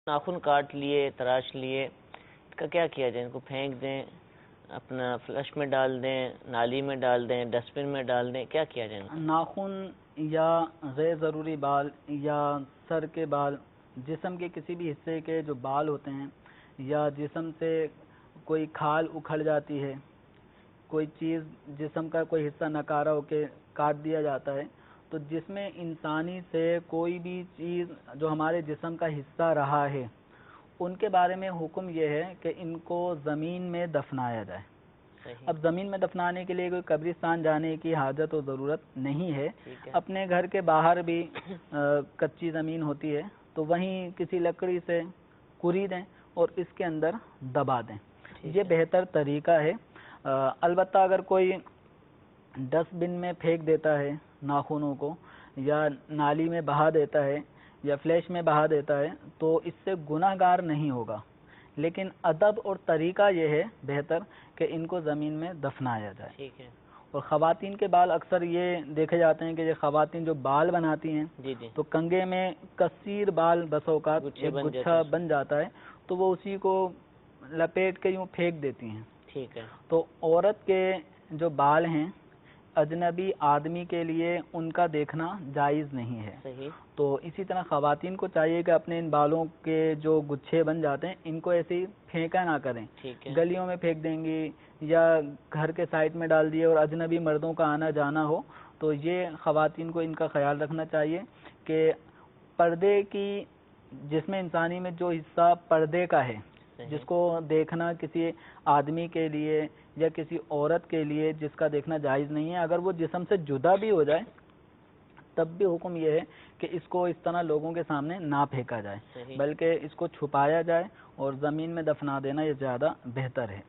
ناخن کاٹ لیے، تراش لیے، اس کا کیا کیا جائے؟ ان کو پھینک دیں، اپنا فلش میں ڈال دیں، نالی میں ڈال دیں، ڈسٹ بن میں ڈال دیں، کیا کیا جائے؟ ناخن یا غیر ضروری بال یا سر کے بال، جسم کے کسی بھی حصے کے جو بال ہوتے ہیں، یا جسم سے کوئی کھال اکھڑ جاتی ہے، کوئی چیز جسم کا کوئی حصہ نکارا ہو کے کاٹ دیا جاتا ہے، تو جس میں انسانی سے کوئی بھی چیز جو ہمارے جسم کا حصہ رہا ہے، ان کے بارے میں حکم یہ ہے کہ ان کو زمین میں دفنایا جائے۔ اب زمین میں دفنانے کے لیے کوئی قبرستان جانے کی حاجت و ضرورت نہیں ہے، اپنے گھر کے باہر بھی کچی زمین ہوتی ہے تو وہیں کسی لکڑی سے کری دیں اور اس کے اندر دبا دیں، یہ بہتر طریقہ ہے۔ البتہ اگر کوئی ڈسٹ بن میں پھینک دیتا ہے ناخنوں کو، یا نالی میں بہا دیتا ہے، یا فلیش میں بہا دیتا ہے، تو اس سے گناہ گار نہیں ہوگا، لیکن ادب اور طریقہ یہ ہے بہتر کہ ان کو زمین میں دفنایا جائے۔ ٹھیک ہے۔ اور خواتین کے بال اکثر یہ دیکھے جاتے ہیں کہ یہ خواتین جو بال بناتی ہیں تو کنگھے میں کثیر بال بس اوقات گچھا بن جاتا ہے، تو وہ اسی کو لپیٹ کے یوں پھینک دیتی ہیں۔ ٹھیک ہے۔ تو عورت کے جو بال ہیں اجنبی آدمی کے لیے ان کا دیکھنا جائز نہیں ہے۔ صحیح۔ تو اسی طرح خواتین کو چاہیے کہ اپنے ان بالوں کے جو گچھے بن جاتے ہیں ان کو ایسے ہی پھینکا نہ کریں، گلیوں میں پھینک دیں گی یا گھر کے سائڈ میں ڈال دیے اور اجنبی مردوں کا آنا جانا ہو، تو یہ خواتین کو ان کا خیال رکھنا چاہیے کہ پردے کی، جس میں انسانی میں جو حصہ پردے کا ہے، جس کو دیکھنا کسی آدمی کے لیے یا کسی عورت کے لیے جس کا دیکھنا جائز نہیں ہے، اگر وہ جسم سے جدا بھی ہو جائے تب بھی حکم یہ ہے کہ اس کو اس طرح لوگوں کے سامنے نہ پھینکا جائے، بلکہ اس کو چھپایا جائے اور زمین میں دفنا دینا یہ زیادہ بہتر ہے۔